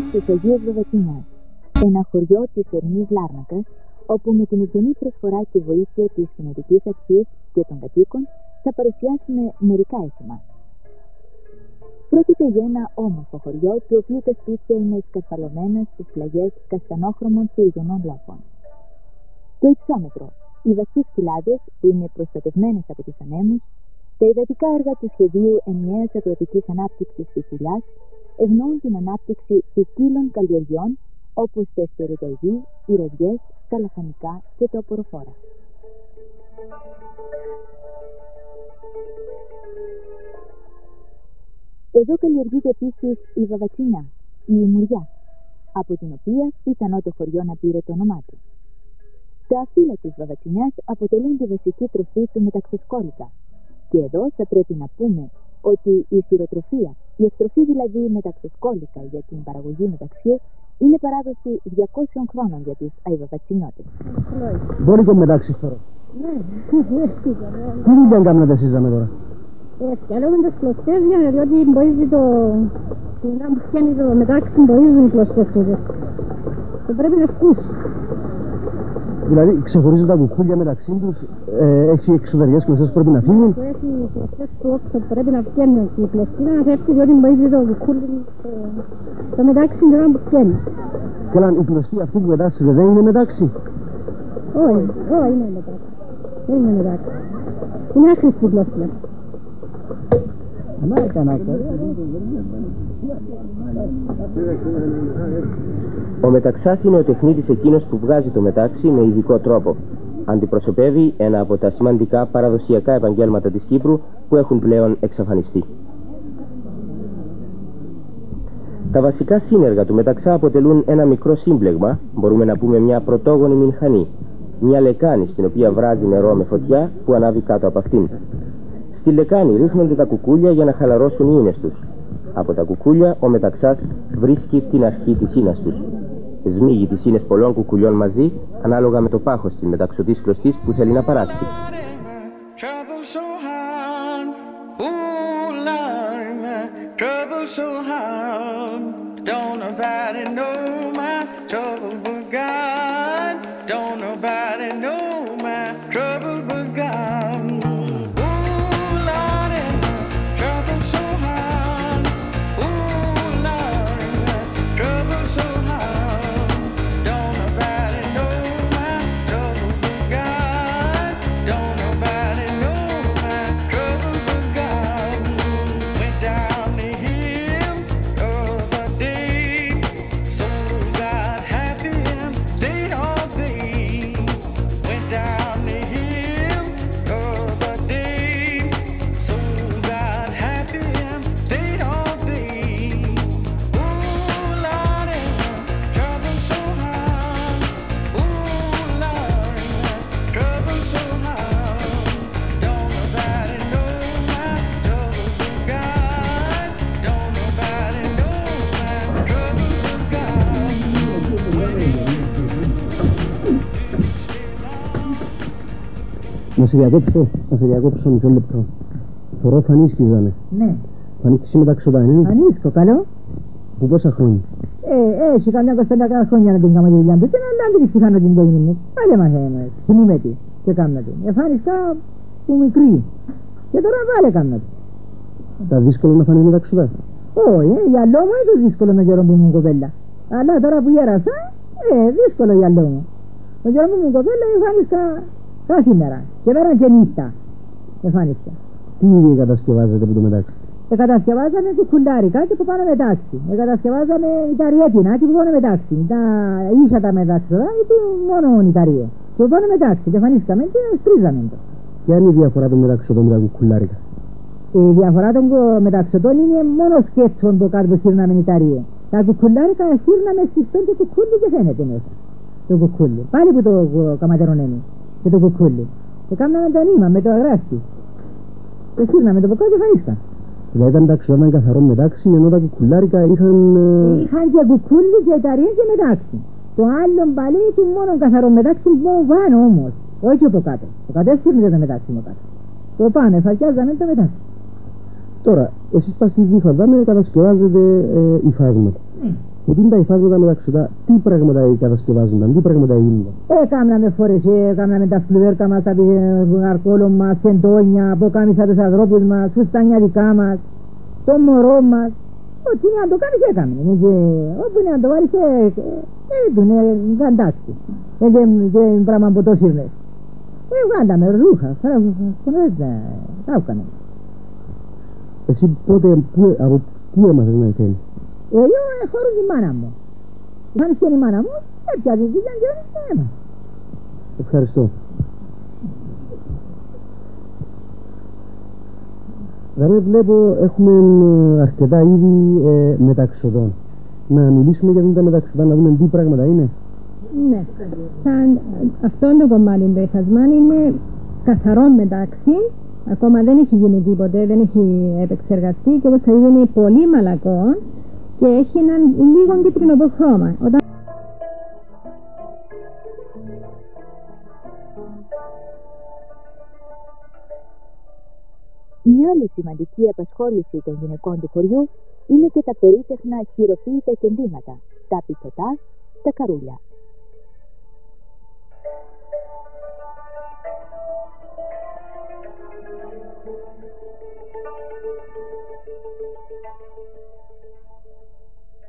στους Αγίους Βαβατσινιάς, ένα χωριό της ορεινής Λάρνακας, όπου με την ευγενή προσφορά και βοήθεια της κοινοτικής αρχής και των κατοίκων θα παρουσιάσουμε μερικά έθιμα. Πρόκειται για ένα όμορφο χωριό, του οποίου τα σπίτια είναι σκαρφαλωμένα στις πλαγιές καστανόχρωμων και υγιεινών λόφων. Το υψόμετρο, οι βαθιές κοιλάδες που είναι προστατευμένες από τους ανέμους, τα υδατικά έργα του σχεδίου ενιαίας αγροτικής ανάπτυξης Πιτσιλιάς ευνοούν την ανάπτυξη ποικίλων καλλιεργειών όπως τα εσπεριδοειδή, οι ροδιές, τα λαχανικά και τα οποροφόρα. Εδώ καλλιεργείται επίσης η Βαβατσινιά, η Μουριά, από την οποία πιθανό το χωριό να πήρε το όνομά του. Τα φύλλα της Βαβατσινιάς αποτελούν τη βασική τροφή του μεταξοσκόλικα. Και εδώ θα πρέπει να πούμε ότι η σειροτροφία, η εκτροφή δηλαδή μεταξοσκόλικα για την παραγωγή μεταξιού, είναι παράδοση 200 χρόνων για τους Αϊβαβατσινιώτες. Μπορεί το μετάξι τώρα. Ναι, τι δουλειά κάνετε εσείς τώρα? φτιαλούμε τις κλωστές διότι μποίζει το... να μου φτιάνει το μετάξι μποίζουν οι κλωστές τούτες. Και πρέπει να σκούσει. Δηλαδή ξεχωρίζει τα κουκούλια μεταξύ τους, έχει εξωτερικές κλωστές που πρέπει να φύγουν. Έχει κλωστές που όξω πρέπει να φτιάνει και η κλωστήνα να φεύγει διότι μποίζει το κουκούλι το μετάξι δεν που φτιάνει. Και αν η κλωστή αυτή που μετάξετε δεν είναι μετάξι? Όχι, όχι είναι μετάξι. Δεν είναι μετάξι. Είναι άχρηστη η κλωστή. Ο μεταξάς είναι ο τεχνίτης εκείνος που βγάζει το μετάξι με ειδικό τρόπο. Αντιπροσωπεύει ένα από τα σημαντικά παραδοσιακά επαγγέλματα της Κύπρου που έχουν πλέον εξαφανιστεί. Τα βασικά σύνεργα του μεταξά αποτελούν ένα μικρό σύμπλεγμα, μπορούμε να πούμε μια πρωτόγονη μηχανή, μια λεκάνη στην οποία βράζει νερό με φωτιά που ανάβει κάτω από αυτήν. Στη λεκάνη ρίχνονται τα κουκούλια για να χαλαρώσουν οι ίνες τους. Από τα κουκούλια ο μεταξάς βρίσκει την αρχή της ίνας τους. Σμίγει τις ίνες πολλών κουκουλιών μαζί, ανάλογα με το πάχος της μεταξωτής κλωστής που θέλει να παράξει. Να σε διακόψω μισό λεπτό. Φορώ φανίσκιζανε. Ναι. Φανίσκιζε μεταξωτά, είναι. Φανίσκω, καλό. Που πόσα χρόνια? Έχει καμιά 25 χρόνια να την κάνω τη δουλειά του και να την ξεχάνω την κόγινη μου. Πάλι μαθαίνουμε, θυμούμε τι και κάνω την. Εφάνισκα που μικρή. Και τώρα πάλι κάνω την. Τα δύσκολο να φανείς μεταξωτά? Όχι, για λόγω μου είναι το δύσκολο με καιρό που ήμουν κοπέλα. Αλλά τώρα που γέρασα, δύσκολο για λόγω μου. Το καιρό που ήμουν κοπέλα εφάνισκα κάθε μέρα. Και μέρα και νύχτα. Εφάνισκα. Τι κατασκευάζετε από το μετάξι? Κατασκευάζαμε κουκουλάρικα και που πάνε μετάξι. Κατασκευάζαμε ιταριέτινα και που πάνε μετάξι. Τα ίσα τα μετάξι τώρα ή μόνο ιταρίε. Και που πάνε μετάξι. Και φανίσκαμε και στρίζαμε το. Ποια είναι η διαφορά των μεταξωτών με τα κουκουλάρικα? Η διαφορά των μεταξωτών είναι μόνο σκέψον το κάτω που σύρναμε ιταρίε. Τα κουκουλάρικα σύρναμε στις και κουκούλι και φαίνεται μέσα. Το κουκούλι. Πάλι που το καματερονέμι. Και το κουκούλι. Και κάναμε το νήμα με το αγράστη. Και σύρναμε το ποκό και φανίσκα. Δηλαδή ήταν ταξιδόταν καθαρό μετάξι, ενώ τα κουκουλάρικα είχαν... Είχαν και κουκούλι και εταιρείες και μετάξι. Το άλλο πάλι του μόνο καθαρό μετάξι που πάνω όμως. Όχι από κάτω. Το κάτω έσυρνεται το μετάξι μου κάτω. Το πάνω εφαρκιάζαμε το μετάξι. Τώρα, εσείς πας στη Βούφα, δάμε κατασκευάζετε υφάσματα. Ναι. Ότι είναι τα υφάσματα μεταξύ τα, τι πράγματα κατασκευάζονταν, τι πράγματα γίνονταν. Έκαναμε φορές, έκαναμε τα φλουέρκα μας, τα αρκόλων μας, κεντόνια, αποκάμισα τους ανθρώπους μας, φουστάνια δικά μας, το μωρό μας. Ό,τι είναι να το κάνεις έκαμε. Όπου είναι να το βάλεις, φαντάστη. Δεν πράγμα που το σύρνες. Γάνταμε ρούχα, τα έκαμε. Εσύ πότε, από πού έμαθες να θέλεις? Εγώ χωρούν τη μάνα μου. Αν και η μάνα μου, έπιαζε τη δουλειά και έμαθα. Ευχαριστώ. Δηλαδή βλέπω έχουμε αρκετά είδη μεταξοδών. Να μιλήσουμε για τα μεταξοδά, να δούμε τι πράγματα είναι. Ναι. Αυτό το κομμάτι το υφασμά είναι καθαρό μεταξύ. Ακόμα δεν έχει γίνει τίποτε, δεν έχει επεξεργαστεί και όπως θα δείτε είναι πολύ μαλακό και έχει έναν λίγο κίτρινο χρώμα. Μια άλλη σημαντική απασχόληση των γυναικών του χωριού είναι και τα περίτεχνα χειροποίητα κεντήματα, τα πιτσοτά, τα καρούλια.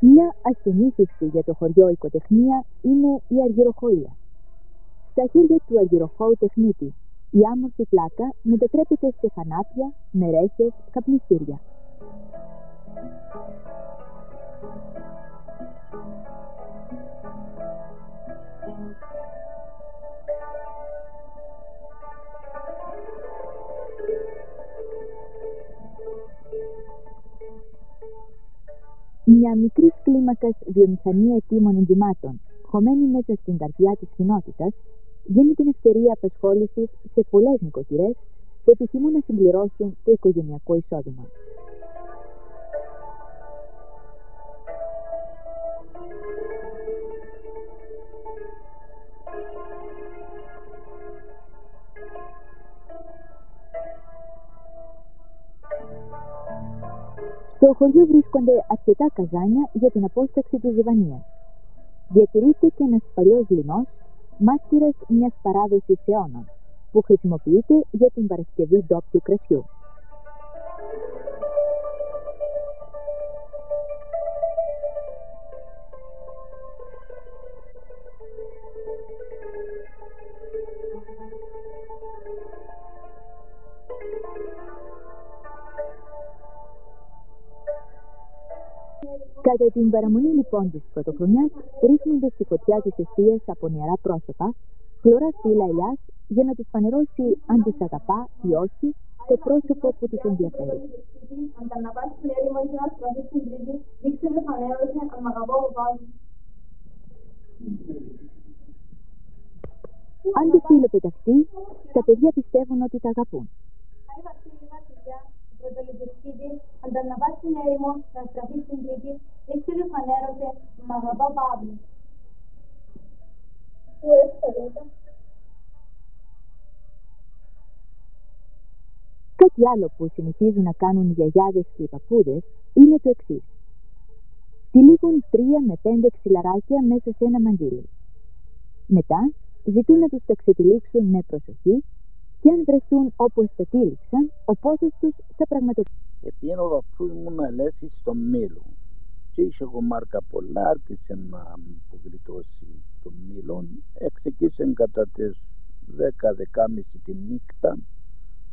Μια ασυνήθιστη για το χωριό οικοτεχνία είναι η αργυροχοΐα. Στα χέρια του αργυροχώου τεχνίτη, η άμορφη πλάκα μετατρέπεται σε χανάπια, μερέχες, καπνιστήρια. Μια μικρής κλίμακας βιομηχανία ετοίμων ενζυμάτων, χωμένη μέσα στην καρδιά της κοινότητας, δίνει την ευκαιρία απασχόλησης σε πολλές νοικοκυρές που επιθυμούν να συμπληρώσουν το οικογενειακό εισόδημα. Στο χωριό βρίσκονται αρκετά καζάνια για την απόσταξη της ζυβανίας. Διατηρείται και ένας παλιός λινός, μάρτυρας μιας παράδοσης αιώνων, που χρησιμοποιείται για την παρασκευή ντόπιου κρασιού. Κατά την παραμονή λοιπόν της πρωτοχρονιάς, ρίχνονται στη φωτιά της εστίας από νεαρά πρόσωπα χλωρά φύλλα ελιάς για να τους φανερώσει αν τους αγαπά ή όχι το πρόσωπο που τους ενδιαφέρει. Αν το φύλλο πεταχτεί, τα παιδιά πιστεύουν ότι τα αγαπούν. Ανταναβάσει την έρημο, να στραφεί στην τρίτη, ήξερε φανέρωσε, μ' αγαπά Παύλο. Πού έστελα. Κάτι άλλο που συνηθίζουν να κάνουν οι γιαγιάδες και οι παππούδες είναι το εξής. Τυλίγουν 3 με 5 ξυλαράκια μέσα σε ένα μαντίλι. Μετά ζητούν να τους τα ξετυλίξουν με προσοχή και αν βρεθούν όπως τα τύλιξαν, ο πόθος τους θα πραγματοποιήσει. Επίεν ο παππούς μου να λέσει στο μήλο και είχε κομμάρκα πολλά, άρχισε να απογλιτώσει το μήλο, εξεκίσε κατά τις 10-10.30 τη νύχτα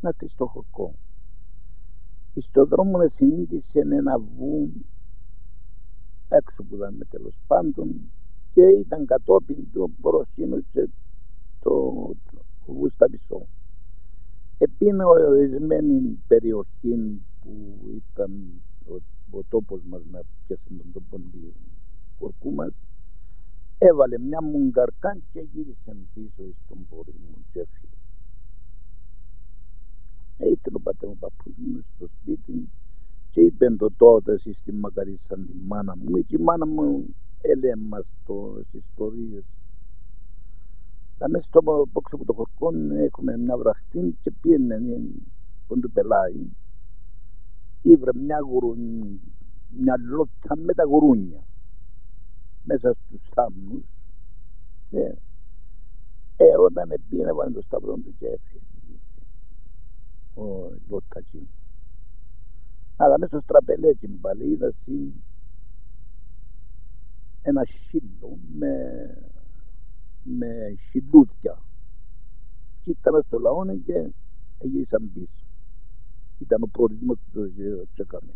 να τη στο χορκό. Στο δρόμο να συνήθισε ένα βου έξω που ήταν τέλος πάντων και ήταν κατόπιν του προσύνωσε το βου στα πισώ. Επίνε ορισμένη περιοχή που ήταν ο τόπος μας να πιάσει τον τόπο του κορκού μας, έβαλε μια μουγκαρκά και γύρισε πίσω στον πόρη μου και έφυγε. Ήρθε ο πατέρα μου παππούς μου στο σπίτι και είπε το τότε στη μακαρίσαν τη μάνα μου και η μάνα μου έλεγε μας τις ιστορίες. Τα μέσα στο πόξο από το χορκό έχουμε μια βραχτή και πήγαινε που του πελάει. Ήβρε μια λότα με τα γουρούνια. μέσα στους θάμνους. Όταν πήγαινε έβαλε το σταυρό του και έφυγε ο Λοτατζίνη. Αλλά μέσα στο στραπελέτσι πάλι είδα ένα σύλλο με σιλούδια και ήταν στο λαό και γύρισαν πίσω. Ήταν ο προορισμός του Τσεκαμέ.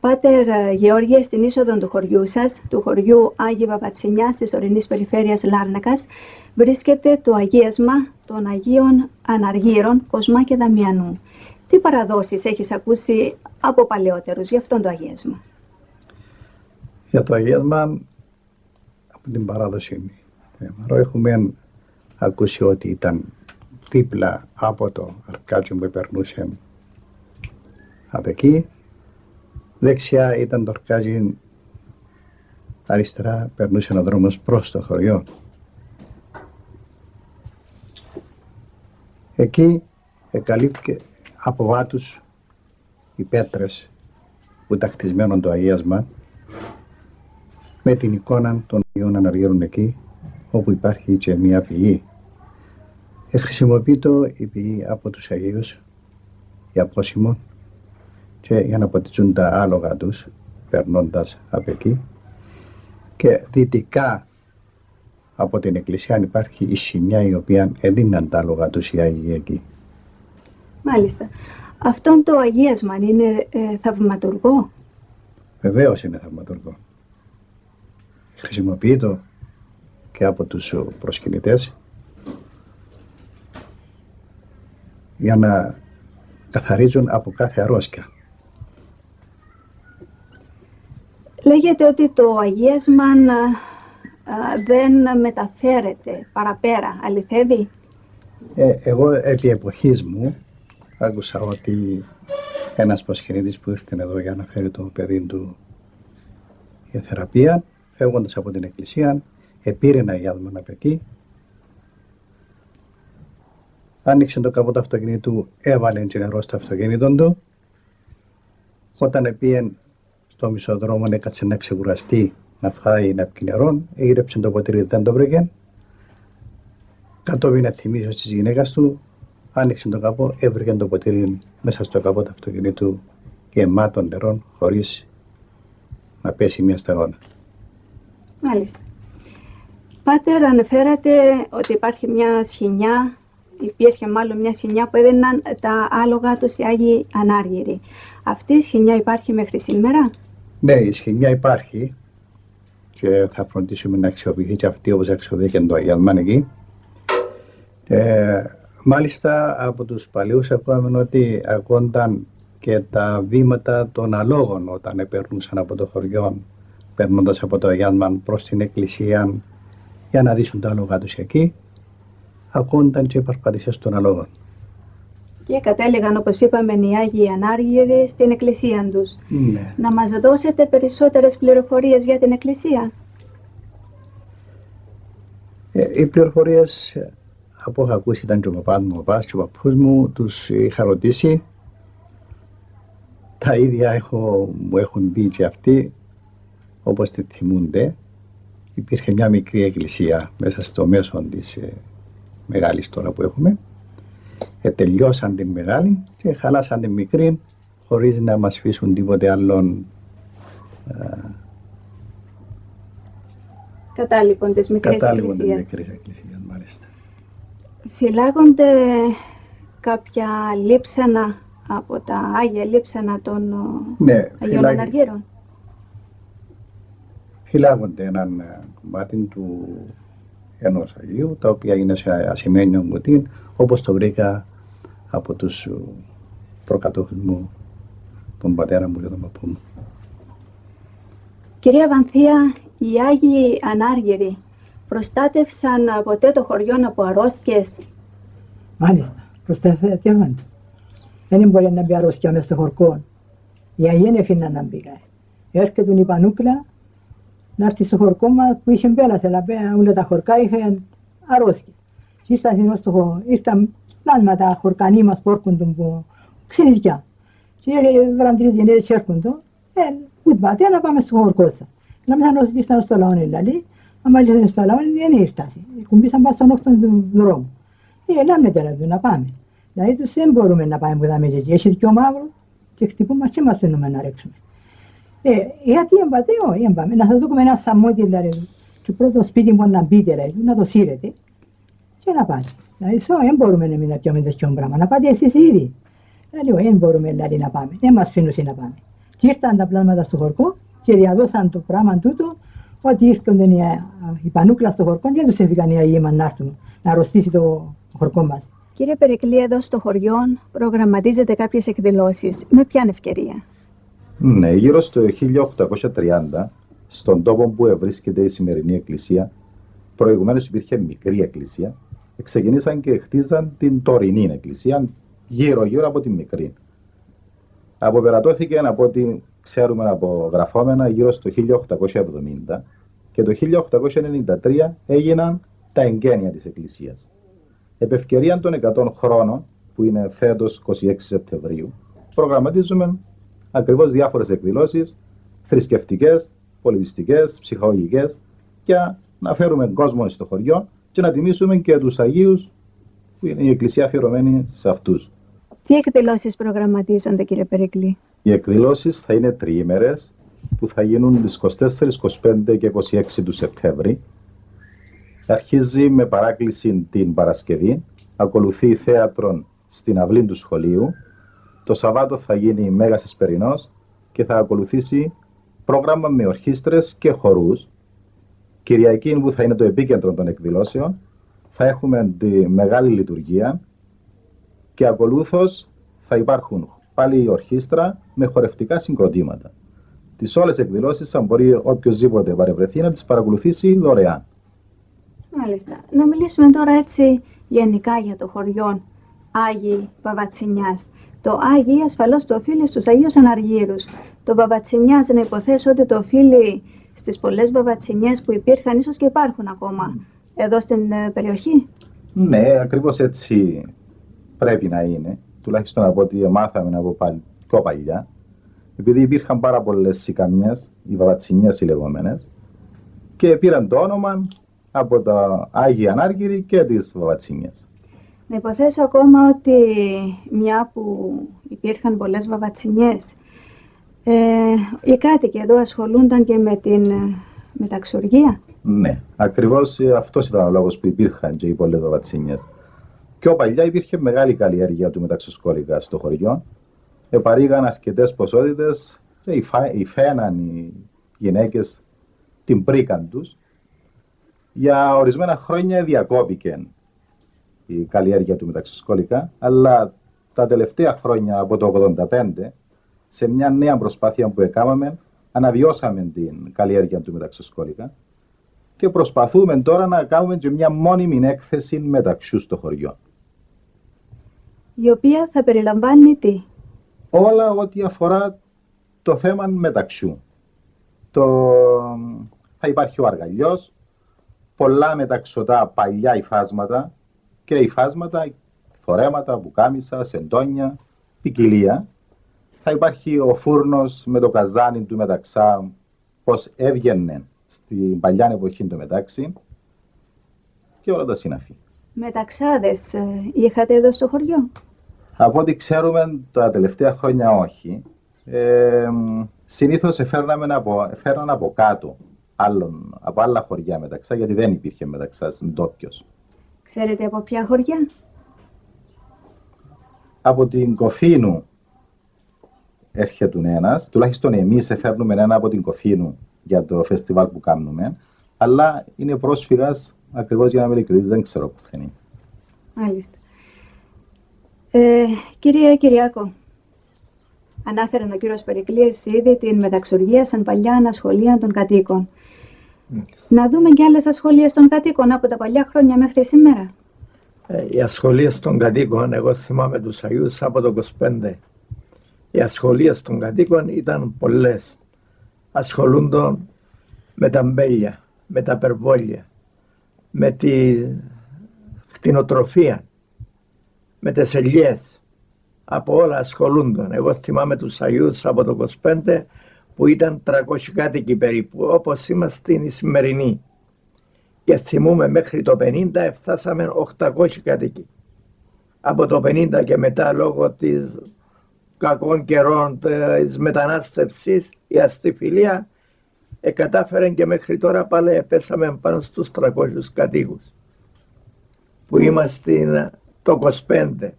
Πάτερ Γεώργιε, στην είσοδο του χωριού σας, του χωριού Άγιου Παπατσινιάς της ορεινής περιφέρειας Λάρνακας, βρίσκεται το αγίασμα των Αγίων Αναργύρων Κοσμά και Δαμιανού. Τι παραδόσεις έχεις ακούσει από παλαιότερους για αυτό το αγίασμα? Για το αγίασμα, από την παράδοση έχουμε ακούσει ότι ήταν δίπλα από το αρκάτσιο που περνούσε από εκεί. Δεξιά ήταν το αρκάζι, αριστερά περνούσε ο δρόμος προς το χωριό. Εκεί εκαλύπτηκε από βάτους οι πέτρες που ήταν χτισμένο το αγίασμα με την εικόνα των Αγίων Αναργύρων εκεί, όπου υπάρχει και μια πηγή. Χρησιμοποιείται η πηγή από τους Αγίους για πόσιμο και για να ποτίζουν τα άλογα τους περνώντας από εκεί, και δυτικά από την εκκλησία υπάρχει η σημεία η οποία έδιναν τα άλογα τους οι Άγιοι εκεί. Μάλιστα. Αυτό το αγίασμα είναι θαυματουργό? Βεβαίως είναι θαυματουργό. Χρησιμοποιείται και από τους προσκυνητές για να καθαρίζουν από κάθε αρρώστια. Λέγεται ότι το αγίασμα δεν μεταφέρεται παραπέρα. Αληθεύει? Εγώ επί εποχής μου άκουσα ότι ένας προσκυνητής που ήρθε εδώ για να φέρει το παιδί του η θεραπεία, φεύγοντας από την εκκλησία, επήρε ένα γιάλμα από εκεί, άνοιξε το καπό του αυτοκινήτου, έβαλε και νερό στο αυτοκίνητο του. Όταν πήγε στο μισοδρόμο, έκατσε να ξεκουραστεί, να φάει, να πιει νερό, έγιρεψε το ποτήρι, δεν το βρήκε. Κατόπιν να θυμίσει τη γυναίκα του, άνοιξε το καπό, έβρικε το ποτήρι μέσα στο καπό του αυτοκινήτου γεμάτο νερό, χωρίς να πέσει μια σταγόνα. Μάλιστα. Πάτερ, αναφέρατε ότι υπάρχει μια σχοινιά, υπήρχε μάλλον μια σχοινιά που έδιναν τα άλογα τους οι Άγιοι Ανάργυροι. Αυτή η σχοινιά υπάρχει μέχρι σήμερα? Ναι, η σχοινιά υπάρχει και θα φροντίσουμε να αξιοποιηθεί και αυτή όπως αξιοποιήθηκε το αγιαλμάν εκεί. Μάλιστα από τους παλιούς ακούγαμε ότι ακούγονταν και τα βήματα των αλόγων όταν περνούσαν από το χωριό, περνώντας από το αγιαλμάν προς την εκκλησία για να δείσουν τα άλογα τους εκεί, ακούγονταν και οι περπατήσεις των αλόγων. Και κατέληγαν, όπως είπαμε, οι Άγιοι Ανάργυροι στην εκκλησία τους. Ναι. Να μας δώσετε περισσότερες πληροφορίες για την εκκλησία? Οι πληροφορίες από έχω ακούσει ήταν και ο παπάς μου, και ο παππούς μου, τους είχα ρωτήσει. Τα ίδια μου έχουν πει και αυτοί, όπως τη θυμούνται. Υπήρχε μια μικρή εκκλησία μέσα στο μέσο της μεγάλης τώρα που έχουμε. Τελειώσαν την μεγάλη και χαλάσαν την μικρή χωρίς να μας αφήσουν τίποτε άλλον. Κατάλοιπον της μικρής εκκλησίας, μάλιστα. Φυλάγονται κάποια λείψανα από τα Άγια λείψανα των Αγίων Αναργύρων? Φυλάγονται έναν κομμάτι του ενός Αγίου, τα οποία είναι σε ασημένιο κουτί, όπως το βρήκα από τους προκατόχους μου, τον πατέρα μου και τον παππού μου. Κυρία Βανθία, οι Άγιοι Ανάργυροι προστάτευσαν ποτέ το χωριό από αρρώστιες? Μάλιστα, προστατεύαν. Δεν μπορεί να μπει αρρώστια μες στο χωρκό. Οι Αγίοι δεν έφυγαν να μπει. Έρχεται η Πανούκλα να έρθει στο χωρκό μας που είχε μπέλασε, αλλά όλα τα χωρκά είχαν αρρώστια. Ήρθαν πλάσμα τα χωρκανοί μας που έρχονται από ξενιζιά. Και βραν 3 γενέρες έρχονται, ούτε πατέ να πάμε στο χωρκό σας. Να μην θα ήρθαν στο λαό, δηλαδή, άμα ήρθαν στο λαό δεν ήρθαν. Κουμπίσαν πάνω στον όχθον του δρόμου. Λάμνε τώρα να πάμε. Δηλαδή τους δεν μπορούμε να πάμε που δάμε και εκεί. Έχει δυο μαύρο και χτυπούμε και μας θέλουμε να ρίξουμε. Γιατί έμπαμε, να σας δούμε ένα σαμότι, δηλαδή, το πρώτο σπίτι που να μπείτε, δηλαδή, να το σύρετε και να πάτε. Δηλαδή, δεν μπορούμε να πιούμε τέτοιο πράγμα, να πάτε εσείς ήδη. Δηλαδή, δεν μπορούμε δηλαδή, να πάμε, δεν μας φύνουν να πάμε. Και ήρθαν τα πλάσματα στο χωρκό και διαδώσαν το πράγμα τούτο, ότι ήρθαν οι Πανούκλα στο χωρκό και τους έφυγαν οι Αγίοι μας να έρθουν, να αρρωστήσει το χωρκό μας. Κύριε Περικλή, εδώ στο χωριό προγραμματίζετε κάποιες εκδηλώσεις. Με ποια ευκαιρία? Ναι, γύρω στο 1830, στον τόπο που βρίσκεται η σημερινή εκκλησία, προηγουμένως υπήρχε μικρή εκκλησία, ξεκινήσαν και χτίζαν την τωρινή εκκλησία γύρω-γύρω από την μικρή. Αποπερατώθηκε, από ό,τι ξέρουμε από γραφόμενα, γύρω στο 1870 και το 1893 έγιναν τα εγγένεια της εκκλησίας. Επ' ευκαιρία των 100 χρόνων, που είναι φέτος 26 Σεπτεμβρίου, προγραμματίζουμε ακριβώς διάφορες εκδηλώσεις θρησκευτικές, πολιτιστικές, ψυχολογικές, για να φέρουμε κόσμο στο χωριό και να τιμήσουμε και τους Αγίους που είναι η εκκλησία αφιερωμένη σε αυτούς. Τι εκδηλώσεις προγραμματίζονται, κύριε Περικλή? Οι εκδηλώσεις θα είναι τριήμερες που θα γίνουν τις 24, 25 και 26 του Σεπτέμβρη. Αρχίζει με παράκληση την Παρασκευή, ακολουθεί θέατρο στην αυλή του σχολείου. Το Σαββάτο θα γίνει Μέγας Εσπερινός και θα ακολουθήσει πρόγραμμα με ορχήστρες και χορούς. Κυριακή, που θα είναι το επίκεντρο των εκδηλώσεων, θα έχουμε τη μεγάλη λειτουργία και ακολούθως θα υπάρχουν πάλι η ορχήστρα με χορευτικά συγκροτήματα. Τις όλες εκδηλώσεις θα μπορεί οποιοσδήποτε παρευρεθεί να τις παρακολουθήσει δωρεάν. Μάλιστα. Να μιλήσουμε τώρα έτσι γενικά για το χωριό Άγιοι Παβατσινιάς. Το Άγιοι ασφαλώς το οφείλει στους Αγίους Αναργύρους. Το Βαβατσινιάς να υποθέσω ότι το οφείλει στις πολλές βαβατσινιές που υπήρχαν, ίσως και υπάρχουν ακόμα, εδώ στην περιοχή. Ναι, ακριβώς έτσι πρέπει να είναι. Τουλάχιστον από ό,τι μάθαμε από πιο παλιά. Επειδή υπήρχαν πάρα πολλές σικαμιές, οι βαβατσινιές οι λεγόμενες, και πήραν το όνομα από τα Άγιοι Ανάργυροι και τις βαβατσινιές. Να υποθέσω ακόμα ότι μια που υπήρχαν πολλές βαβατσινιές, οι κάτοικοι εδώ ασχολούνταν και με την μεταξουργία. Ναι, ακριβώς αυτός ήταν ο λόγος που υπήρχαν και οι πολλές βαβατσινιές. Πιο παλιά υπήρχε μεγάλη καλλιέργεια του μεταξοσκόλικα στο χωριό. Επαρήγαν αρκετές ποσότητες και υφαίναν οι γυναίκες την πρίκαν τους. Για ορισμένα χρόνια διακόπηκε η καλλιέργεια του μεταξοσκόλικα, αλλά τα τελευταία χρόνια από το 1985, σε μια νέα προσπάθεια που έκαναμε, αναβιώσαμε την καλλιέργεια του μεταξοσκόλικα και προσπαθούμε τώρα να κάνουμε και μια μόνιμη έκθεση μεταξιού στο χωριό. Η οποία θα περιλαμβάνει τι? Όλα ό,τι αφορά το θέμα μεταξιού. Θα υπάρχει ο αργαλιός, πολλά μεταξωτά παλιά υφάσματα και υφάσματα, φορέματα, μπουκάμισα, σεντόνια, ποικιλία. Θα υπάρχει ο φούρνος με το καζάνι του μεταξά, πώς έβγαινε στην παλιά εποχή το μετάξι και όλα τα συναφή. Μεταξάδες είχατε εδώ στο χωριό? Από ό,τι ξέρουμε τα τελευταία χρόνια όχι. Συνήθως φέρναν από κάτω, από άλλα χωριά μεταξά, γιατί δεν υπήρχε μεταξά ντόπιος. Ξέρετε από ποια χωριά? Από την Κοφίνου έρχεται ένας, τουλάχιστον εμείς φέρνουμε ένα από την Κοφίνου για το φεστιβάλ που κάνουμε, αλλά είναι πρόσφυγας, ακριβώς για να είμαι ειλικρινής, δεν ξέρω που θα είναι. Μάλιστα. Κύριε Κυριάκο, ανάφερε ο κύριος Περικλής ήδη την μεταξουργία σαν παλιά ανασχολία των κατοίκων. Να δούμε και άλλες ασχολίες των κατοίκων από τα παλιά χρόνια μέχρι σήμερα. Οι ασχολίες των κατοίκων, εγώ θυμάμαι τους Αγίους από το 25. Οι ασχολίες των κατοίκων ήταν πολλές. Ασχολούνταν με τα μπέλια, με τα περβόλια, με τη κτηνοτροφία, με τις ελιές. Από όλα ασχολούνταν. Εγώ θυμάμαι τους Αγίους από το 25 που ήταν 300 κάτοικοι περίπου, όπως είμαστε οι σημερινοί. Και θυμούμε μέχρι το 50 φτάσαμε 800 κάτοικοι. Από το 50 και μετά, λόγω της κακών καιρών, της μετανάστευσης, η αστιφιλία κατάφερε και μέχρι τώρα πάλι πέσαμε πάνω στους 300 κατοίκους. Που είμαστε το 25,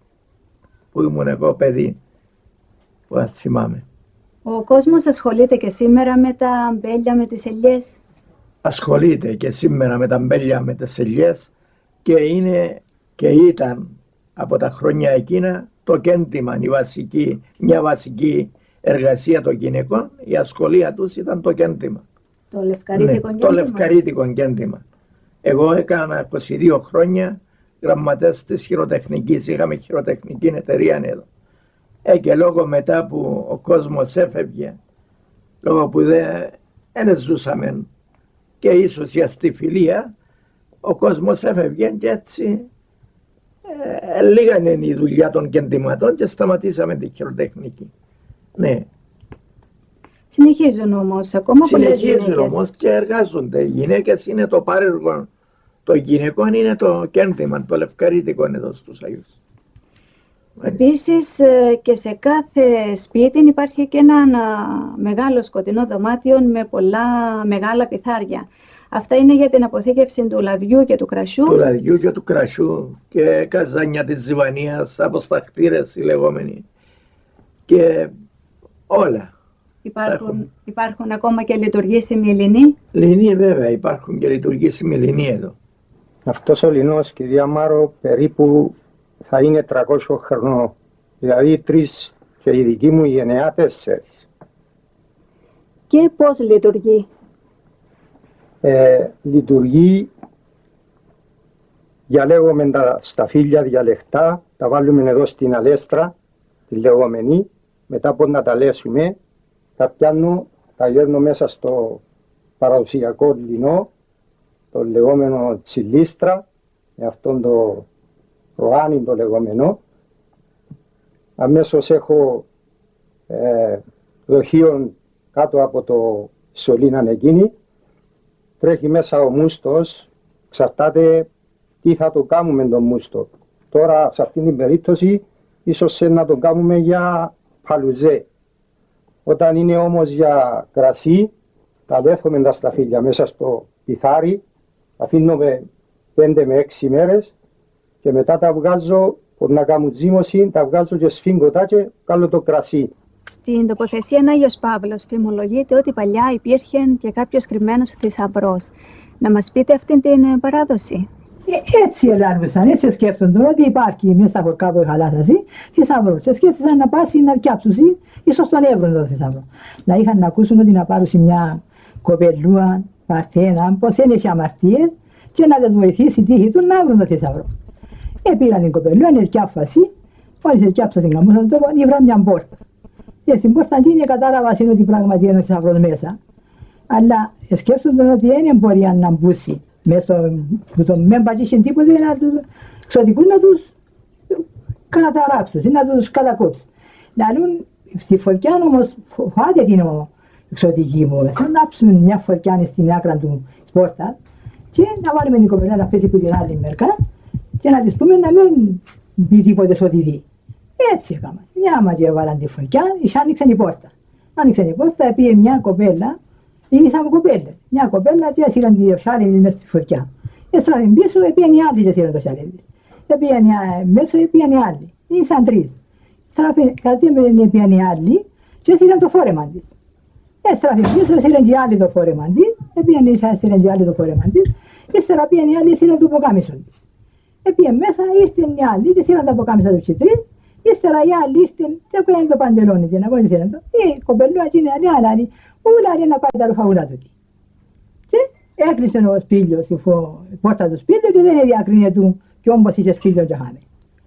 που ήμουν εγώ παιδί, που θυμάμαι. Ο κόσμος ασχολείται και σήμερα με τα μπέλια, με τις ελιές? Ασχολείται και σήμερα με τα μπέλια, με τις ελιές και είναι και ήταν από τα χρόνια εκείνα το κέντημα, μια βασική εργασία των γυναικών. Η ασχολία τους ήταν το κέντημα. Το λευκαρίτικο κέντημα. Το λευκαρίτικο κέντημα. Εγώ έκανα 22 χρόνια γραμματέας της χειροτεχνικής. Είχαμε χειροτεχνική εταιρεία εδώ. Και λόγω μετά που ο κόσμος έφευγε, λόγω που δεν ζούσαμε και ίσως η αστιφιλία, ο κόσμος έφευγε και έτσι λίγανε η δουλειά των κεντήματων και σταματήσαμε τη χειροτεχνική. Ναι. Συνεχίζουν όμως ακόμα πολλές γυναίκες. Συνεχίζουν όμως και εργάζονται. Οι γυναίκες είναι το πάρεργο. Το γυναικό είναι το κέντημα, το λευκαρίτικο εδώ στους Αγίους. Επίσης και σε κάθε σπίτι υπάρχει και ένα μεγάλο σκοτεινό δωμάτιο με πολλά μεγάλα πιθάρια. Αυτά είναι για την αποθήκευση του λαδιού και του κρασιού. Του λαδιού και του κρασιού και καζάνια της ζυβανίας, αποσταχτήρες οι λεγόμενοι και όλα. Υπάρχουν ακόμα και λειτουργήσιμοι λινοί. Λινοί βέβαια, υπάρχουν και λειτουργήσιμοι λινοί εδώ. Αυτός ο λινός, κυρία Μάρο, περίπου θα είναι 300 χρονών. Δηλαδή 3 και η δική μου γενεά 4. Και πώς λειτουργεί? Λειτουργεί, διαλέγουμε τα σταφύλια διαλεκτά, τα βάλουμε εδώ στην αλέστρα τη λεγόμενη, μετά από να τα λέσουμε, τα πιάνω, τα γέρνω μέσα στο παραδοσιακό λινό, το λεγόμενο τσιλίστρα, με αυτόν το ροάνι το λεγόμενο. Αμέσως έχω δοχείο κάτω από το σωλήναν εκείνη. Τρέχει μέσα ο μούστος, εξαρτάται τι θα το κάνουμε τον μούστο. Τώρα σε αυτήν την περίπτωση ίσως να το κάνουμε για παλουζέ. Όταν είναι όμως για κρασί, τα δέχομαι τα σταφύλια μέσα στο πιθάρι, αφήνουμε 5 με 6 μέρες και μετά τα βγάζω, να κάνω τζίμωση, τα βγάζω και σφίγγωτα και κάνω το κρασί. Στην τοποθεσία Άγιος Παύλος φημολογείται ότι παλιά υπήρχε και κάποιος κρυμμένος θησαυρός. Να μας πείτε αυτή την παράδοση. Έτσι ελάρβησαν, έτσι σκέφτονταν ότι υπάρχει μέσα από κάπου η χαλάσαση θησαυρός. Και σκέφτησαν να πάσει να πιάψουν, ίσως τον έβρον τον θησαυρό. Να είχαν να ακούσουν ότι να πάρουν μια κοπελούα, παρθένα, πως είναι σε αμαρτίες και να τις βοηθήσει τύχη του να βρουν τον θησαυρό. Πήραν την κοπελούα, είναι σκιάφαση, μόλις σκιάψαν την καμούσα, ήβραν μια πόρτα. Και στην πόρτα εκείνη κατάλαβαν ότι πράγματι είναι ο θησαυρός μέσα. Αλλά σκέφτονταν ότι δεν μπορεί να μπούσει μέσα που το μεν πατήσουν τίποτε να τους εξωτικούς να τους καταράψουν, να τους κατακόψουν. Λαλούν στη φωτιά όμως φοβάται την εξωτική μου, να άψουν μια φωτιά στην άκρα του πόρτα και να βάλουμε την κοπελά να πέσει από την άλλη μερικά και να της πούμε να μην μπει τίποτε σε ό,τι δει. Έτσι έκανα. Μια μάτια έβαλαν τη φωτιά, άνοιξαν η πόρτα. Άνοιξαν η πόρτα, πήγε μια κοπέλα. Είναι σαν κοπέλα. Μια κοπέλα και έσυραν τη σάλη μέσα στη φωτιά. Έστραβαν πίσω, πήγαν οι άλλοι και έσυραν το σάλι. Πήγαν μέσα, πήγαν οι άλλοι. Είναι σαν τρεις. Κατέβαινε πήγαν οι άλλοι και έσυραν το φόρεμα της. Έστραβαν πίσω, έσυραν και οι άλλοι το φόρεμα της. Πήγαν έσυραν και οι άλλοι το φόρεμα της. Ύστερα πήγαν οι άλλοι, έσυραν το ποκάμισο της. Πήγαν μέσα, ήρθαν οι άλλοι και έσυραν τα ποκάμισα του τρεις. Ύστερα οι άλλοι ήρθαν και έκαναν το παντελόνι και να πω έσυραν το. Η κοπελούα είναι άλλη. Ούλα να πάει τα ρουφαούλα του. Και έκλεισε ο σπήλιος, η πόρτα του σπήλιου και δεν διακρίνεται του και όμως είχε σπήλιο και χάμε.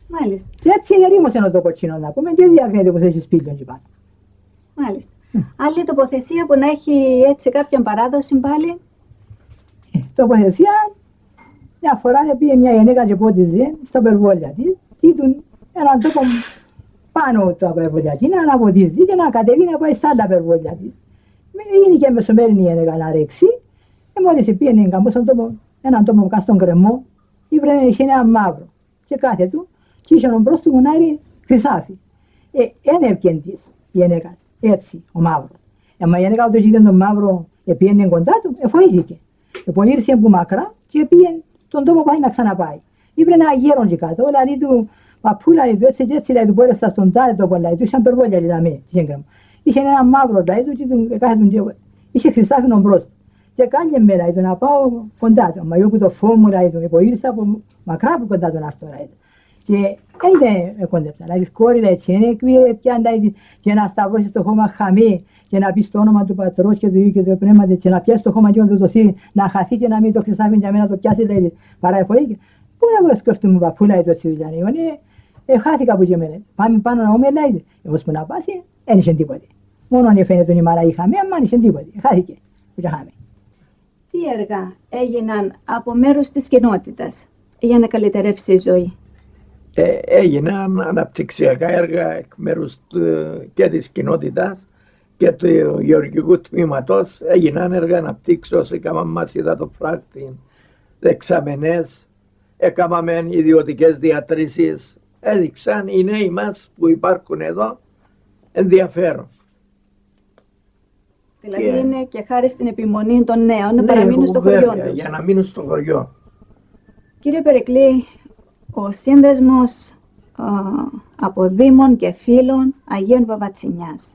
Μάλιστα. Και έτσι ερήμωσε το κοτσίνο να πούμε και διακρίνεται πως έχει σπήλιο και πάνω. Μάλιστα. Άλλη τοποθεσία που να έχει έτσι κάποια παράδοση πάλι. Τοποθεσία, μια φορά πήγε μια γυναίκα και πότιζε στο περβόλια της και ήταν έναν τόπο πάνω από τα περβόλια της να ποτίζει και να κατεβεί να πάει στα άλλα περβόλια της. Είναι και μεσομέρινη η γυναίκα να ρίξει και μόλις πήγαινε έναν τόπο κάτω στον κρεμό είχε ένα μαύρο και κάθε του και είχε μπρος του μουνάρι χρυσάφι. Ένευκεν της η γυναίκα, έτσι ο μαύρος. Μα η γυναίκα όταν είχε τον μαύρο πήγαινε κοντά του, εφοήθηκε. Ήρθε από μακρά και πήγαινε στον τόπο πάει να ξαναπάει. Ήπρε ένα γέρον και κάτω, δηλαδή του παππούλα του έτσι και έτσι δηλαδή του πόρεστα στον τάδε τόπο, δηλαδή του είχαν περβόλια δηλαδή είχε ένα μαύρο δηλαδή του και κάθε του είχε χρυσάφινο μπρος του. Και κάνει μέρα δηλαδή να πάω κοντά του, μα εγώ που το φόμου δηλαδή του, ήρθα από μακρά από κοντά του να έρθω δηλαδή. Και δεν κοντέψα, δηλαδή σκόρη έτσι, είναι πιάντα και να σταυρώσει το χώμα χαμή και να πει το όνομα του πατρός και του Υιού και του Πνεύματος και να πιάσει το χώμα και να το δώσει, να χαθεί και να μην το χρυσάφιν για μένα το πιάσει δηλαδή παραεφοή. Πού εγώ σκέφτομαι παππούλα ή το Σιριζάνι, χάθηκα από και μένα. Πάμε πάνω να ούμε λέει, εγώ που να πάσει, δεν είχε τίποτε. Μόνο αν φαίνεται η μάρα είχαμε, αν είχε τίποτε, χάθηκε που είχαμε. Τι έργα έγιναν από μέρους της κοινότητας για να καλυτερεύσει η ζωή. Έγιναν αναπτυξιακά έργα εκ μέρους και της κοινότητας και του γεωργικού τμήματος. Έγιναν έργα αναπτύξεως, έκαναν μας υδατοφράκτη, δεξαμενές, έκαναμε ιδιωτικές διατρήσεις. Έδειξαν οι νέοι μας που υπάρχουν εδώ ενδιαφέρον. Δηλαδή είναι και χάρη στην επιμονή των νέων να παραμείνουν στο χωριό τους. Για να μείνουν στο χωριό. Κύριε Περικλή, ο σύνδεσμος από Δήμων και Φίλων Αγίων Βαβατσινιάς,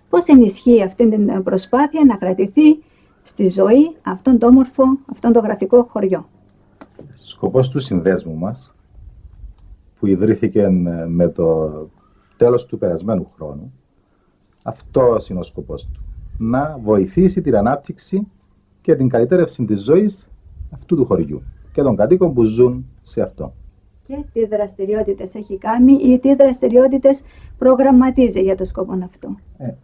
πώς ενισχύει αυτή την προσπάθεια να κρατηθεί στη ζωή αυτόν το όμορφο, αυτόν το γραφικό χωριό? Σκοπός του συνδέσμου μας, που ιδρύθηκε με το τέλος του περασμένου χρόνου, αυτός είναι ο σκοπός του. Να βοηθήσει την ανάπτυξη και την καλυτέρευση της ζωής αυτού του χωριού και των κατοίκων που ζουν σε αυτό. Και τι δραστηριότητες έχει κάνει ή τι δραστηριότητες προγραμματίζει για το σκοπό αυτό?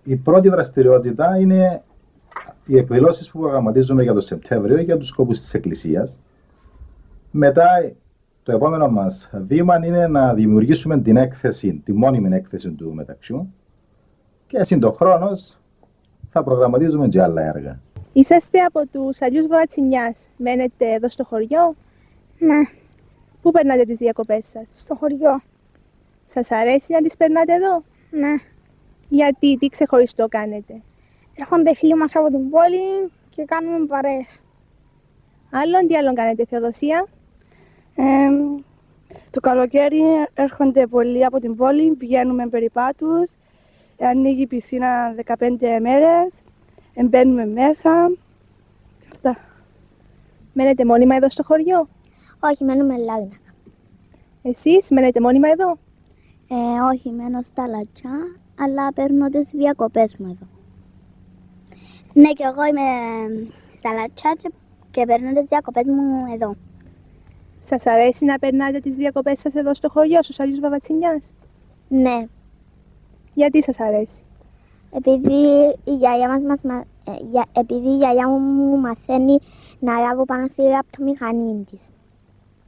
Η πρώτη δραστηριότητα είναι οι εκδηλώσεις που προγραμματίζουμε για το Σεπτέμβριο για τους σκοπούς της Εκκλησίας. Μετά, το επόμενο μας βήμα είναι να δημιουργήσουμε την έκθεση, τη μόνιμη έκθεση του μεταξιού και συντοχρόνως θα προγραμματίζουμε και άλλα έργα. Είσαστε από τους Αγιούς Βαβατσινιάς. Μένετε εδώ στο χωριό? Ναι. Πού περνάτε τις διακοπές σας? Στο χωριό. Σας αρέσει να τις περνάτε εδώ? Ναι. Γιατί, τι ξεχωριστό κάνετε? Έρχονται οι φίλοι μας από την πόλη και κάνουμε παρέες. Τι άλλον κάνετε, Θεοδοσία? Το καλοκαίρι έρχονται πολλοί από την πόλη, πηγαίνουμε περιπάτους, ανοίγει η πισίνα 15 μέρες, μπαίνουμε μέσα. Αυτά. Μένετε μόνιμα εδώ στο χωριό? Όχι, μένουμε Λάγνα. Εσείς μένετε μόνιμα εδώ? Όχι, μένω στα Λατσιά, αλλά παίρνω τις διακοπές μου εδώ. Ναι, και εγώ είμαι στα Λατσιά και παίρνω τις διακοπές μου εδώ. Σας αρέσει να περνάτε τις διακοπές σας εδώ στο χωριό, στους Αγίους Βαβατσινιάς? Ναι. Γιατί σας αρέσει? Επειδή η γιαγιά μου μαθαίνει να λάβω πάνω στη ραπτομηχανή της.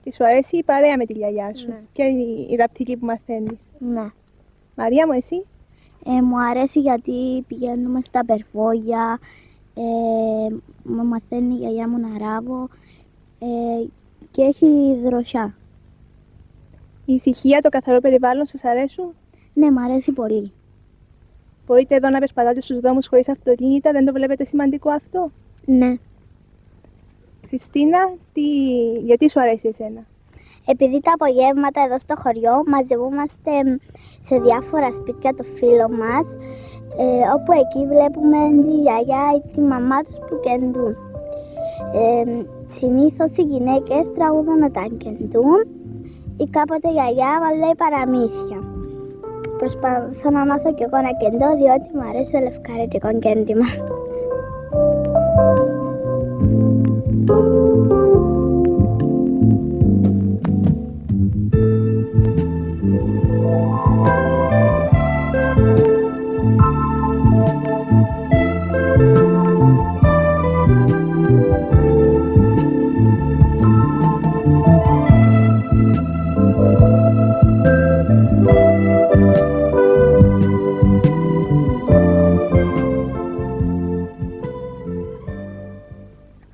Και σου αρέσει η παρέα με τη γιαγιά σου? Ναι. Και η ραπτική που μαθαίνεις? Ναι. Μαρία μου, εσύ? Μου αρέσει γιατί πηγαίνουμε στα περβόγια, μου μαθαίνει η γιαγιά μου να ράβω και έχει δροσιά. Η ησυχία, το καθαρό περιβάλλον σας αρέσουν? Ναι, μου αρέσει πολύ. Μπορείτε εδώ να περπατάτε στους δρόμους χωρίς αυτοκίνητα, δεν το βλέπετε σημαντικό αυτό? Ναι. Χριστίνα, γιατί σου αρέσει εσένα? Επειδή τα απογεύματα εδώ στο χωριό μαζευόμαστε σε διάφορα σπίτια των φίλων μας, όπου εκεί βλέπουμε τη γιαγιά ή τη μαμά τους που κεντούν. Συνήθως οι γυναίκες τραγουδούν όταν κεντούν ή κάποτε η γιαγιά μας λέει παραμύθια. Προσπαθώ να μάθω κι εγώ να κεντώ, διότι μου αρέσει το λευκάρικο κέντημα.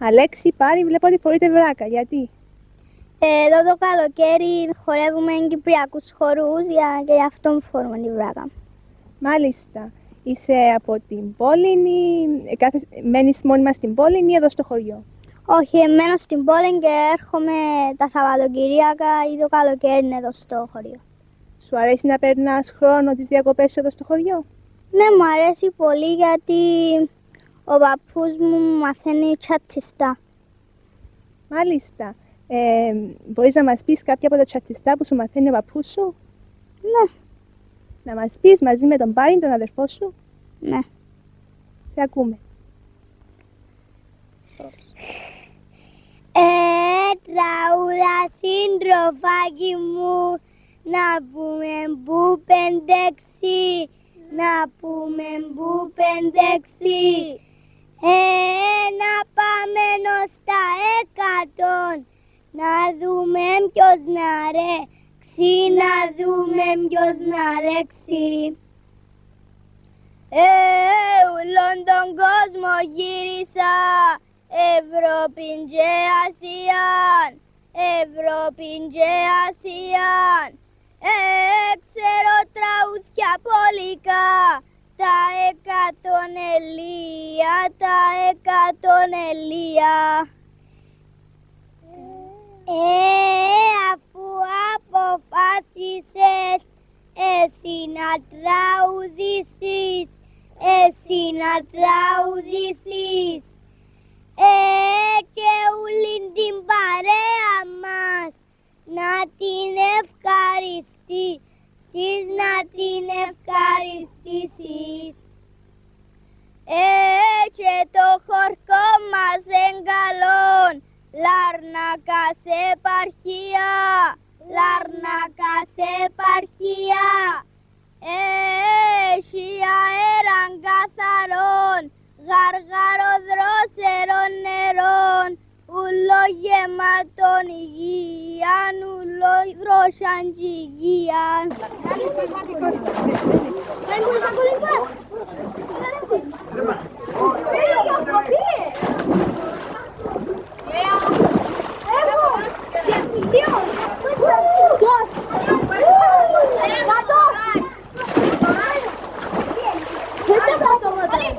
Αλέξη, Πάρη, βλέπω ότι φορείτε βράκα. Γιατί? Εδώ το καλοκαίρι χορεύουμε κυπριακούς χορούς και γι' αυτό φορούμε τη βράκα. Μάλιστα. Είσαι από την πόλη ή μένεις μόνιμα στην πόλη ή εδώ στο χωριό? Όχι, μένω στην πόλη και έρχομαι τα Σαββατοκυριακά ή το καλοκαίρι εδώ στο χωριό. Σου αρέσει να περνάς χρόνο τις διακοπές σου εδώ στο χωριό? Ναι, μου αρέσει πολύ γιατί ο παππούς μου μαθαίνει τσατιστά. Μάλιστα. Μπορείς να μας πεις κάποια από τα τσατιστά που σου μαθαίνει ο παππούς σου? Ναι. Να μας πεις μαζί με τον Πάρη, τον αδερφό σου? Ναι. Σε ακούμε. Τραούδα συντροφάκι μου, να πούμε που πεντέξι, να πούμε που πεντέξι. Να πάμε ως τα 100, να δούμε ποιος να ρέξει, να δούμε ποιος να ρέξει. Ούλον τον κόσμο γύρισα, Ευρώπη και Ασιαν, Ευρώπη και Ασιαν. Ξέρω τραούθια πολικά, τα 100 ελία, τα 100 ελία. Αφού αποφάσισες εσύ να τραγουδήσεις, εσύ να τραγουδήσεις, και ούλη την παρέα μας να την ευχαριστήσεις, να την ευχαριστήσεις. Και το χορκό μας εγκαλών, Λάρνακα σε επαρχία, Λάρνακας επαρχία έχει αέραν καθαρόν, γαργάρο δρόσερων νερών, ούλο γεμάτον υγείαν, ούλο δρόσαν υγείαν.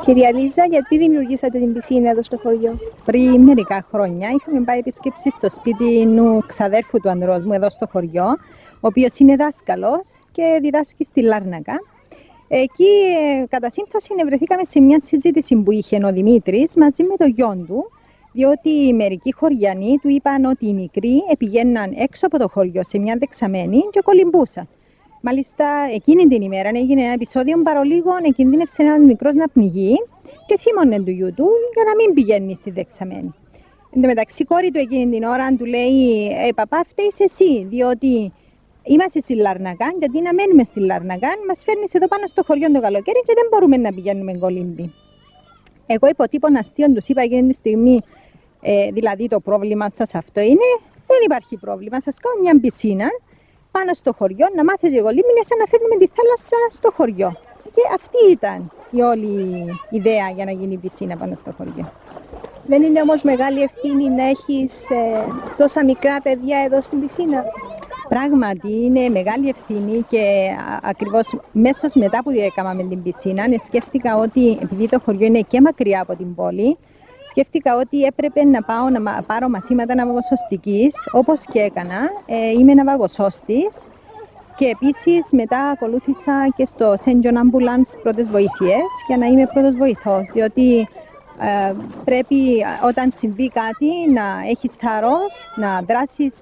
Κυρία Λίζα, γιατί δημιουργήσατε την πισίνα εδώ στο χωριό? Πριν μερικά χρόνια είχαμε πάει επισκέψη στο σπίτι ξαδέρφου του ανδρός μου εδώ στο χωριό, ο οποίος είναι δάσκαλος και διδάσκει στη Λάρνακα. Εκεί κατά σύμπτωση βρεθήκαμε σε μια συζήτηση που είχε ο Δημήτρης μαζί με το γιο του, διότι μερικοί χωριανοί του είπαν ότι οι μικροί πηγαίναν έξω από το χωριό σε μια δεξαμένη και κολυμπούσαν. Μάλιστα, εκείνη την ημέρα έγινε ένα επεισόδιο παρολίγων, εκινδύνευσε ένας μικρός να πνιγεί και θύμωνε του γιού του για να μην πηγαίνει στη δεξαμένη. Εν τω μεταξύ, η κόρη του εκείνη την ώρα του λέει: Παπά, φταίεις εσύ, διότι είμαστε στη Λάρνακα, γιατί να μένουμε στη Λάρνακα, μας φέρνεις εδώ πάνω στο χωριό το καλοκαίρι και δεν μπορούμε να πηγαίνουμε κολύμπι. Εγώ υποτύπων αστείων τους είπα εκείνη τη στιγμή, δηλαδή το πρόβλημα σας αυτό είναι, δεν υπάρχει πρόβλημα, σας κάνω μια πισίνα πάνω στο χωριό, να μάθετε κολύμπι, είναι σαν να φέρνουμε τη θάλασσα στο χωριό. Και αυτή ήταν η όλη ιδέα για να γίνει πισίνα πάνω στο χωριό. Δεν είναι όμως μεγάλη ευθύνη να έχεις τόσα μικρά παιδιά εδώ στην πισίνα? Πράγματι είναι μεγάλη ευθύνη και ακριβώς μέσως μετά που έκαναμε την πισίνα σκέφτηκα ότι επειδή το χωριό είναι και μακριά από την πόλη, σκέφτηκα ότι έπρεπε να πάω να πάρω μαθήματα ναυαγοσωστικής, όπως και έκανα. Είμαι ναυαγοσώστης και επίσης μετά ακολούθησα και στο St. John Ambulance πρώτες βοήθειες για να είμαι πρώτος βοηθός, διότι πρέπει όταν συμβεί κάτι να έχεις θάρρος, να δράσεις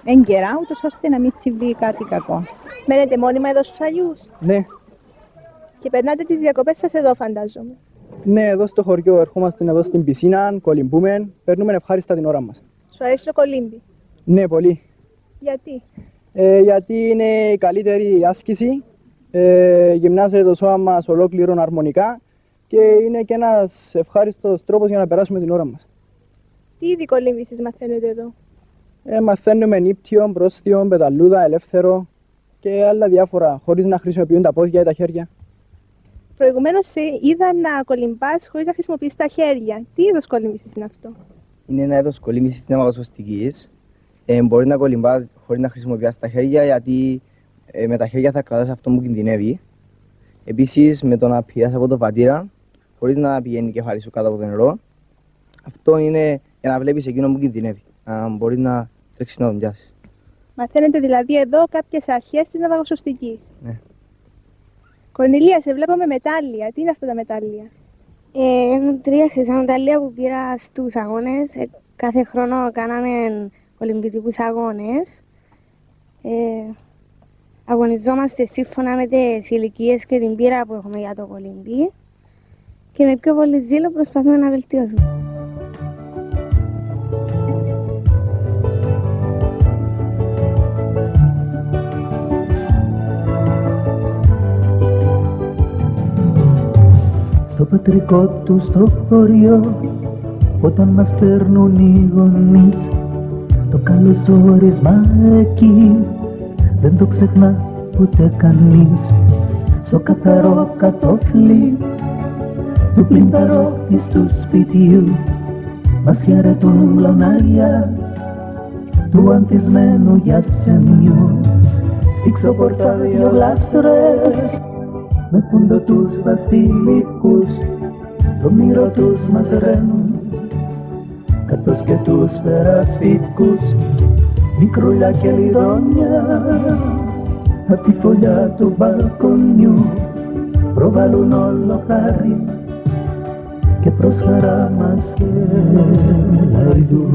έγκαιρα, ούτως ώστε να μην συμβεί κάτι κακό. Μένετε μόνιμα εδώ στους Αγιούς? Ναι. Και περνάτε τις διακοπές σας εδώ, φαντάζομαι? Ναι, εδώ στο χωριό ερχόμαστε εδώ στην πισίνα, κολυμπούμε, παίρνουμε ευχάριστα την ώρα μας. Σου αρέσει το κολύμπι? Ναι, πολύ. Γιατί? Γιατί είναι η καλύτερη άσκηση, γυμνάζεται το σώμα μας ολόκληρο αρμονικά και είναι και ένας ευχάριστος τρόπος για να περάσουμε την ώρα μας. Τι είδη κολύμβησης μαθαίνετε εδώ? Μαθαίνουμε νύπτιο, πρόσθιο, πεταλούδα, ελεύθερο και άλλα διάφορα, χωρίς να χρησιμοποιούν τα πόδια ή τα χέρια. Προηγουμένως είδα να κολυμπάς χωρίς να χρησιμοποιείς τα χέρια. Τι είδος κολύμβησης είναι αυτό? Είναι ένα είδος κολύμβησης ναυαγοσωστικής. Μπορεί να κολυμπάς χωρίς να χρησιμοποιείς τα χέρια, γιατί με τα χέρια θα κρατάς αυτό που κινδυνεύει. Επίσης, με το να πιέσεις από το πατήρα, χωρίς να πηγαίνει η κεφάλι σου κάτω από το νερό, αυτό είναι για να βλέπεις εκείνο που κινδυνεύει. Να μπορείς να τρέξεις να τον πιάσεις. Μαθαίνετε δηλαδή εδώ κάποιες αρχές της ναυαγοσωστικής. Ναι. Κορνηλία, σε βλέπω με μετάλλια. Τι είναι αυτά τα μετάλλια? Είναι 3 χρυσά μετάλλια που πήρα στους αγώνες. Κάθε χρόνο κάναμε ολυμπιακούς αγώνες. Αγωνιζόμαστε σύμφωνα με τις ηλικίες και την πείρα που έχουμε για το κολύμπι. Και με πιο πολύ ζήλο προσπαθούμε να βελτιωθούμε. Στο πατρικό του στο χωριό, όταν μας παίρνουν οι γονείς, το καλωσόρισμα εκεί δεν το ξεχνά ούτε κανείς. Στο καθαρό κατόφλι του πλυνταρώτης του σπιτιού μας χαιρετούν λονάρια του ανθισμένου γιασεμιού. Στη ξοπορτά 2 γλάστρες με πούντο τους βασιλικούς, το μύρο τους μας ρένουν, καθώς και τους περαστικούς. Μικρούλια και λιδόνια απ' τη φωλιά του μπαλκονιού προβάλλουν όλο χάρη και προς χαρά μας και λαϊδού.